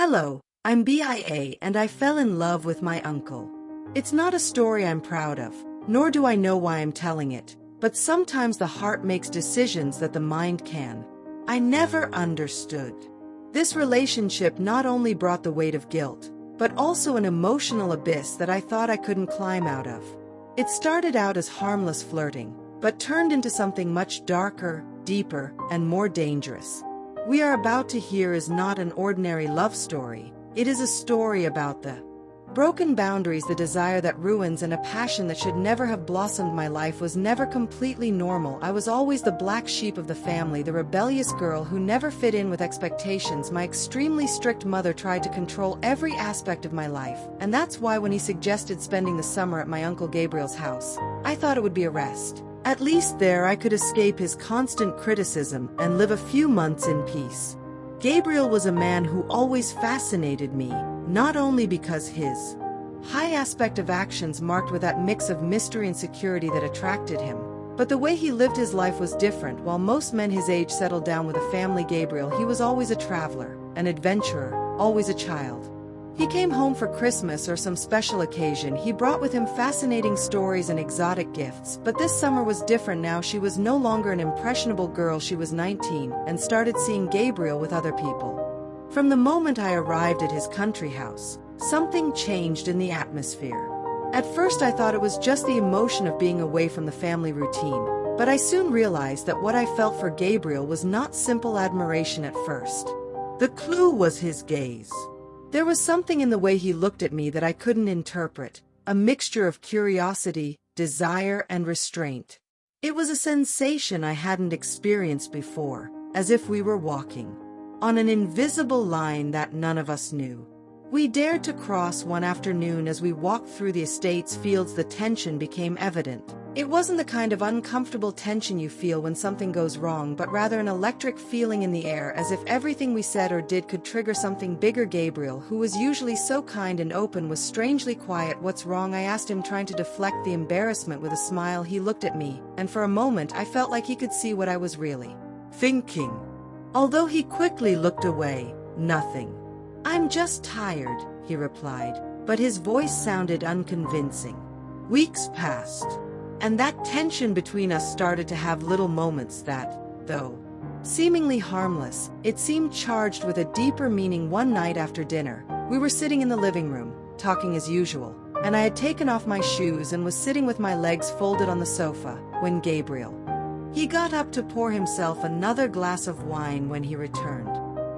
Hello, I'm BIA and I fell in love with my uncle. It's not a story I'm proud of, nor do I know why I'm telling it, but sometimes the heart makes decisions that the mind can. I never understood. This relationship not only brought the weight of guilt, but also an emotional abyss that I thought I couldn't climb out of. It started out as harmless flirting, but turned into something much darker, deeper, and more dangerous. We are about to hear is not an ordinary love story. It is a story about the broken boundaries, the desire that ruins, and a passion that should never have blossomed. My life was never completely normal. I was always the black sheep of the family, the rebellious girl who never fit in with expectations. My extremely strict mother tried to control every aspect of my life, and that's why when he suggested spending the summer at my uncle Gabriel's house, I thought it would be a rest. At least there I could escape his constant criticism and live a few months in peace. Gabriel was a man who always fascinated me, not only because his high aspect of actions marked with that mix of mystery and security that attracted him, but the way he lived his life was different. While most men his age settled down with a family, Gabriel, he was always a traveler, an adventurer, always a child. He came home for Christmas or some special occasion. He brought with him fascinating stories and exotic gifts, but this summer was different. Now she was no longer an impressionable girl. She was 19 and started seeing Gabriel with other people. From the moment I arrived at his country house, something changed in the atmosphere. At first I thought it was just the emotion of being away from the family routine, but I soon realized that what I felt for Gabriel was not simple admiration at first. The clue was his gaze. There was something in the way he looked at me that I couldn't interpret, a mixture of curiosity, desire, and restraint. It was a sensation I hadn't experienced before, as if we were walking on an invisible line that none of us knew. We dared to cross one afternoon. As we walked through the estate's fields, the tension became evident. It wasn't the kind of uncomfortable tension you feel when something goes wrong, but rather an electric feeling in the air, as if everything we said or did could trigger something bigger. Gabriel, who was usually so kind and open, was strangely quiet. "What's wrong?" I asked him, trying to deflect the embarrassment with a smile. He looked at me, and for a moment I felt like he could see what I was really thinking. Although he quickly looked away, "Nothing. I'm just tired," he replied, but his voice sounded unconvincing. Weeks passed, and that tension between us started to have little moments that, though seemingly harmless, it seemed charged with a deeper meaning. One night after dinner, we were sitting in the living room, talking as usual, and I had taken off my shoes and was sitting with my legs folded on the sofa, when Gabriel, he got up to pour himself another glass of wine. When he returned,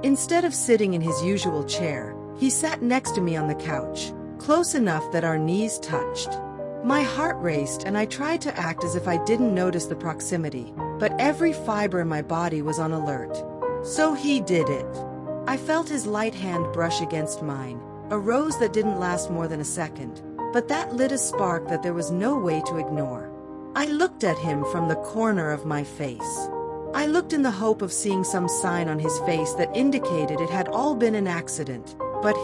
instead of sitting in his usual chair, he sat next to me on the couch, close enough that our knees touched. My heart raced and I tried to act as if I didn't notice the proximity, but every fiber in my body was on alert. So he did it. I felt his light hand brush against mine, a rose that didn't last more than a second, but that lit a spark that there was no way to ignore. I looked at him from the corner of my face. I looked in the hope of seeing some sign on his face that indicated it had all been an accident, but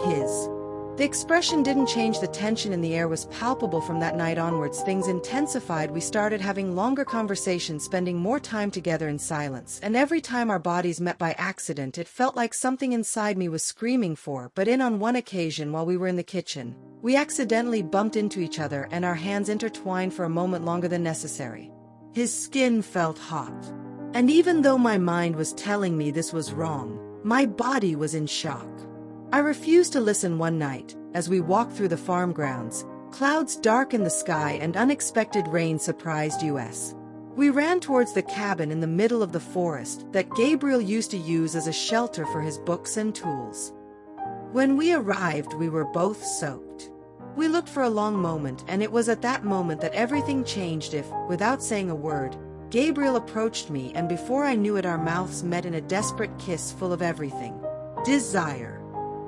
the expression didn't change. The tension in the air was palpable. From that night onwards, things intensified. We started having longer conversations, spending more time together in silence, and every time our bodies met by accident, it felt like something inside me was screaming for. But on one occasion, while we were in the kitchen, we accidentally bumped into each other and our hands intertwined for a moment longer than necessary. His skin felt hot. And even though my mind was telling me this was wrong, my body was in shock. I refused to listen. One night, as we walked through the farm grounds, clouds darkened the sky and unexpected rain surprised us. We ran towards the cabin in the middle of the forest that Gabriel used to use as a shelter for his books and tools. When we arrived, we were both soaked. We looked for a long moment, and it was at that moment that everything changed. Without saying a word, Gabriel approached me, and before I knew it, our mouths met in a desperate kiss full of everything. Desire.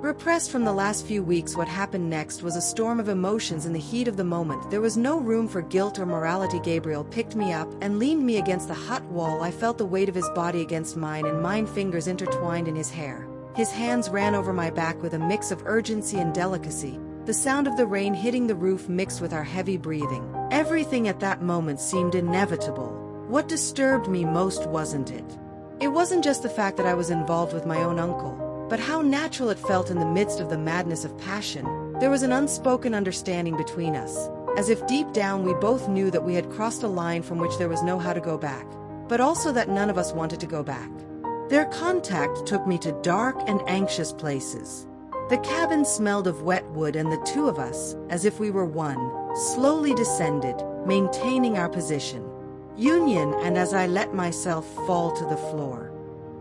Repressed from the last few weeks, what happened next was a storm of emotions in the heat of the moment. There was no room for guilt or morality. Gabriel picked me up and leaned me against the hot wall. I felt the weight of his body against mine, and mine fingers intertwined in his hair. His hands ran over my back with a mix of urgency and delicacy. The sound of the rain hitting the roof mixed with our heavy breathing. Everything at that moment seemed inevitable. What disturbed me most wasn't it. It wasn't just the fact that I was involved with my own uncle. but how natural it felt in the midst of the madness of passion. There was an unspoken understanding between us, as if deep down we both knew that we had crossed a line from which there was no how to go back, but also that none of us wanted to go back. Their contact took me to dark and anxious places. The cabin smelled of wet wood, and the two of us, as if we were one, slowly descended, maintaining our position. Union, and as I let myself fall to the floor.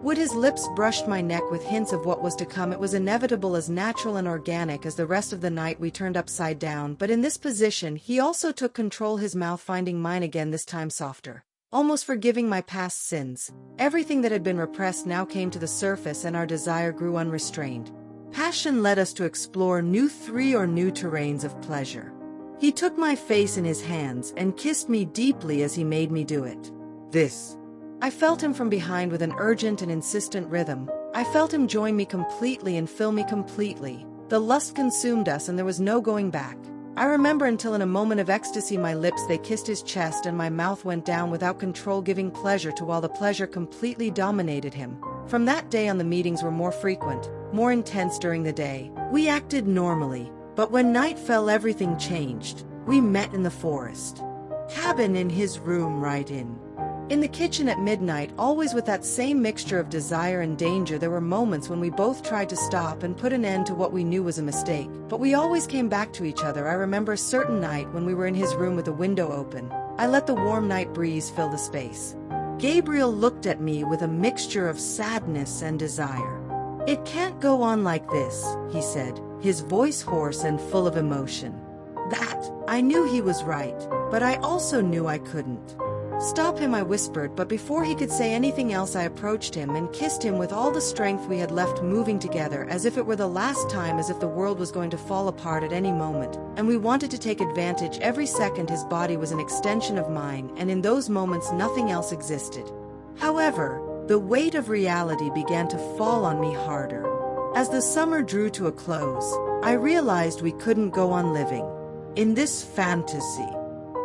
Would his lips brushed my neck with hints of what was to come. It was inevitable, as natural and organic as the rest of the night we turned upside down, but in this position he also took control, his mouth finding mine again, this time softer. Almost forgiving my past sins. Everything that had been repressed now came to the surface, and our desire grew unrestrained. Passion led us to explore new terrains of pleasure. He took my face in his hands and kissed me deeply as he made me do it. I felt him from behind with an urgent and insistent rhythm. I felt him join me completely and fill me completely. The lust consumed us, and there was no going back. I remember until in a moment of ecstasy my lips they kissed his chest and my mouth went down without control, giving pleasure to while the pleasure completely dominated him. From that day on, the meetings were more frequent, more intense during the day. We acted normally, but when night fell everything changed. We met in the forest cabin, in his room, right in the kitchen at midnight, always with that same mixture of desire and danger. There were moments when we both tried to stop and put an end to what we knew was a mistake, but we always came back to each other. I remember a certain night when we were in his room with the window open. I let the warm night breeze fill the space. Gabriel looked at me with a mixture of sadness and desire. "It can't go on like this," he said, his voice hoarse and full of emotion. I knew he was right, but I also knew I couldn't stop him, I whispered, but before he could say anything else I approached him and kissed him with all the strength we had left, moving together as if it were the last time, as if the world was going to fall apart at any moment, and we wanted to take advantage every second. His body was an extension of mine, and in those moments nothing else existed. However, the weight of reality began to fall on me harder. As the summer drew to a close, I realized we couldn't go on living in this fantasy.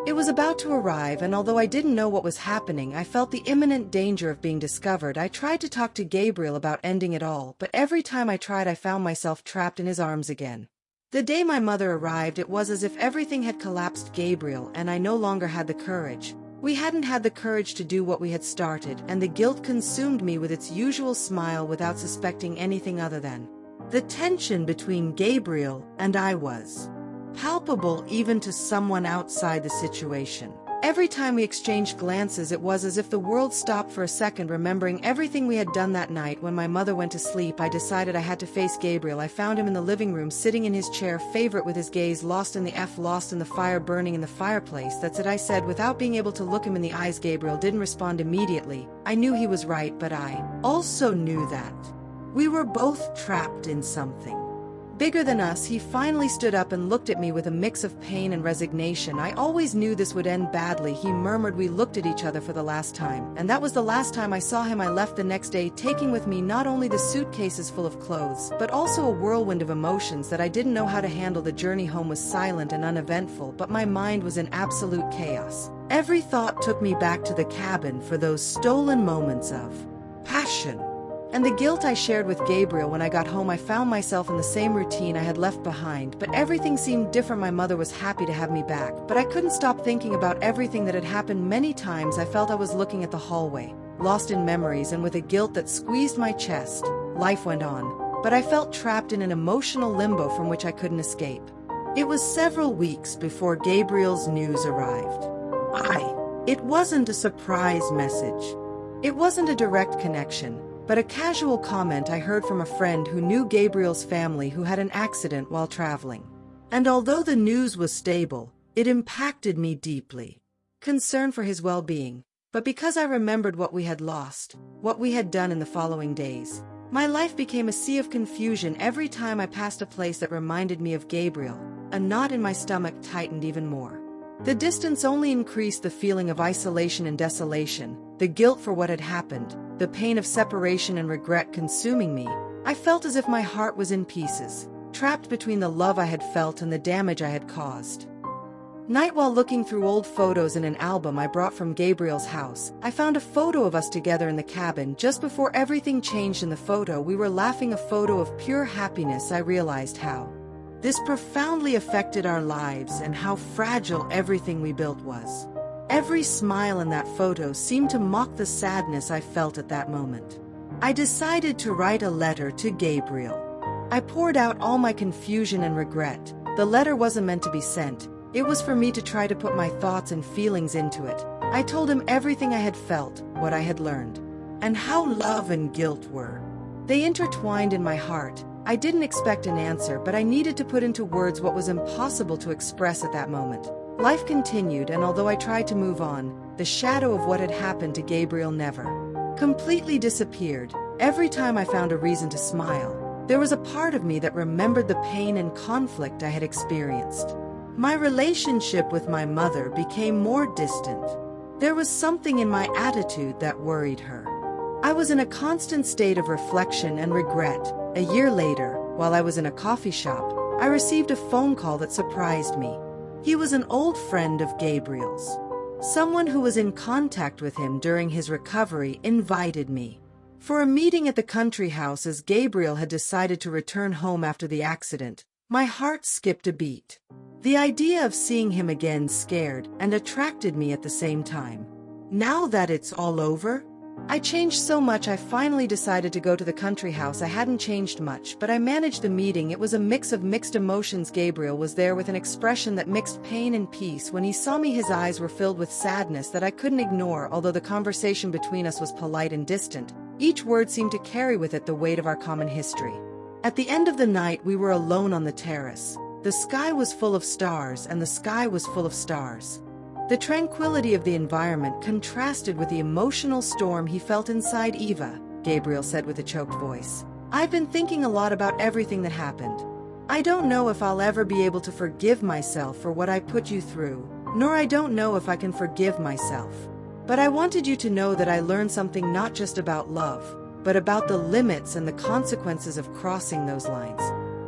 It was about to arrive, and although I didn't know what was happening, I felt the imminent danger of being discovered. I tried to talk to Gabriel about ending it all, but every time I tried I found myself trapped in his arms again. The day my mother arrived, it was as if everything had collapsed, Gabriel, and I no longer had the courage. We hadn't had the courage to do what we had started, and the guilt consumed me with its usual smile without suspecting anything other than. The tension between Gabriel and I was palpable even to someone outside the situation. Every time we exchanged glances, it was as if the world stopped for a second. Remembering everything we had done that night when my mother went to sleep, I decided I had to face Gabriel. I found him in the living room, sitting in his chair favorite with his gaze lost in the fire burning in the fireplace. "That's it," I said without being able to look him in the eyes. Gabriel didn't respond immediately. I knew he was right, but I also knew that we were both trapped in something bigger than us. He finally stood up and looked at me with a mix of pain and resignation. "I always knew this would end badly," he murmured. We looked at each other for the last time, and that was the last time I saw him. I left the next day, taking with me not only the suitcases full of clothes, but also a whirlwind of emotions that I didn't know how to handle. The journey home was silent and uneventful, but my mind was in absolute chaos. Every thought took me back to the cabin for those stolen moments of passion and the guilt I shared with Gabriel. When I got home, I found myself in the same routine I had left behind, but everything seemed different. My mother was happy to have me back, but I couldn't stop thinking about everything that had happened. Many times I felt I was looking at the hallway, lost in memories and with a guilt that squeezed my chest. Life went on, but I felt trapped in an emotional limbo from which I couldn't escape. It was several weeks before Gabriel's news arrived. It wasn't a surprise message. It wasn't a direct connection, but a casual comment I heard from a friend who knew Gabriel's family, who had an accident while traveling. And although the news was stable, it impacted me deeply. Concern for his well-being, but because I remembered what we had lost, what we had done in the following days, my life became a sea of confusion. Every time I passed a place that reminded me of Gabriel, a knot in my stomach tightened even more. The distance only increased the feeling of isolation and desolation, the guilt for what had happened, the pain of separation and regret consuming me. I felt as if my heart was in pieces, trapped between the love I had felt and the damage I had caused. Night while looking through old photos in an album I brought from Gabriel's house, I found a photo of us together in the cabin. Just before everything changed in the photo, we were laughing, a photo of pure happiness. I realized how this profoundly affected our lives and how fragile everything we built was. Every smile in that photo seemed to mock the sadness I felt at that moment. I decided to write a letter to Gabriel. I poured out all my confusion and regret. The letter wasn't meant to be sent. It was for me to try to put my thoughts and feelings into it. I told him everything I had felt, what I had learned, and how love and guilt were. They intertwined in my heart. I didn't expect an answer, but I needed to put into words what was impossible to express at that moment. Life continued, and although I tried to move on, the shadow of what had happened to Gabriel never completely disappeared. Every time I found a reason to smile, there was a part of me that remembered the pain and conflict I had experienced. My relationship with my mother became more distant. There was something in my attitude that worried her. I was in a constant state of reflection and regret. A year later, while I was in a coffee shop, I received a phone call that surprised me. He was an old friend of Gabriel's. Someone who was in contact with him during his recovery invited me for a meeting at the country house as Gabriel had decided to return home after the accident. My heart skipped a beat. The idea of seeing him again scared and attracted me at the same time. Now that it's all over, I changed so much. I finally decided to go to the country house. I hadn't changed much, but I managed the meeting. It was a mix of mixed emotions. Gabriel was there with an expression that mixed pain and peace. When he saw me, his eyes were filled with sadness that I couldn't ignore. Although the conversation between us was polite and distant, each word seemed to carry with it the weight of our common history. At the end of the night, we were alone on the terrace. The sky was full of stars, and the sky was full of stars. The tranquility of the environment contrasted with the emotional storm he felt inside. Eva, Gabriel said with a choked voice, I've been thinking a lot about everything that happened. I don't know if I'll ever be able to forgive myself for what I put you through, nor I don't know if I can forgive myself. But I wanted you to know that I learned something, not just about love, but about the limits and the consequences of crossing those lines.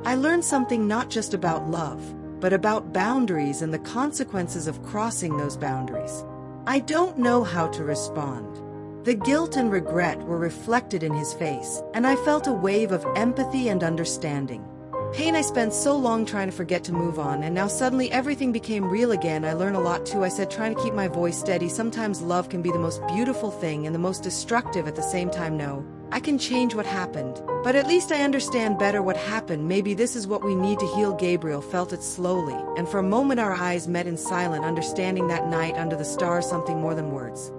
I learned something not just about love, but about boundaries and the consequences of crossing those boundaries. I don't know how to respond. The guilt and regret were reflected in his face, and I felt a wave of empathy and understanding. Pain I spent so long trying to forget, to move on, and now suddenly everything became real again. I learned a lot too, I said, trying to keep my voice steady. Sometimes love can be the most beautiful thing and the most destructive at the same time. No, I can change what happened, but at least I understand better what happened. Maybe this is what we need to heal. Gabriel felt it slowly, and for a moment our eyes met in silent understanding. That night under the stars, something more than words.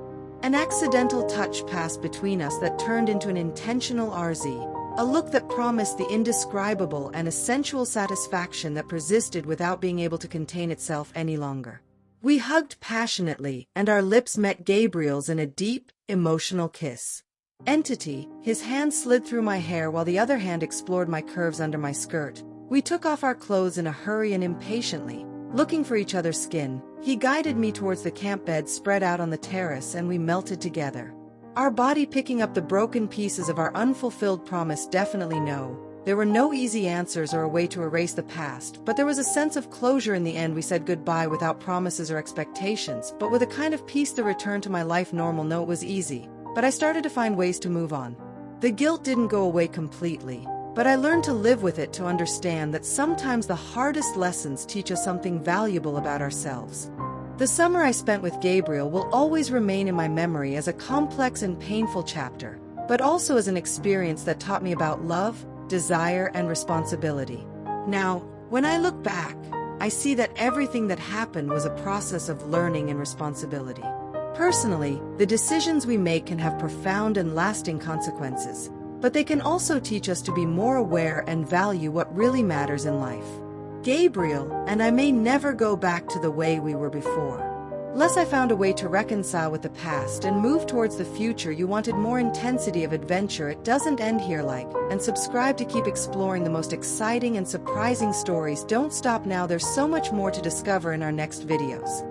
An accidental touch passed between us that turned into an intentional RZ, a look that promised the indescribable and a sensual satisfaction that persisted without being able to contain itself any longer. We hugged passionately, and our lips met Gabriel's in a deep, emotional kiss. Entity, his hand slid through my hair while the other hand explored my curves under my skirt. We took off our clothes in a hurry and impatiently, looking for each other's skin. He guided me towards the camp bed spread out on the terrace, and we melted together. Our body picking up the broken pieces of our unfulfilled promise. Definitely no. There were no easy answers or a way to erase the past, but there was a sense of closure in the end. We said goodbye without promises or expectations, but with a kind of peace. The return to my life normal. No, it was easy, but I started to find ways to move on. The guilt didn't go away completely, but I learned to live with it, to understand that sometimes the hardest lessons teach us something valuable about ourselves. The summer I spent with Gabriel will always remain in my memory as a complex and painful chapter, but also as an experience that taught me about love, desire, and responsibility. Now, when I look back, I see that everything that happened was a process of learning and responsibility. Personally, the decisions we make can have profound and lasting consequences, but they can also teach us to be more aware and value what really matters in life. Gabriel and I may never go back to the way we were before, unless I found a way to reconcile with the past and move towards the future. You wanted more intensity of adventure? It doesn't end here. Like and subscribe to keep exploring the most exciting and surprising stories. Don't stop now, there's so much more to discover in our next videos.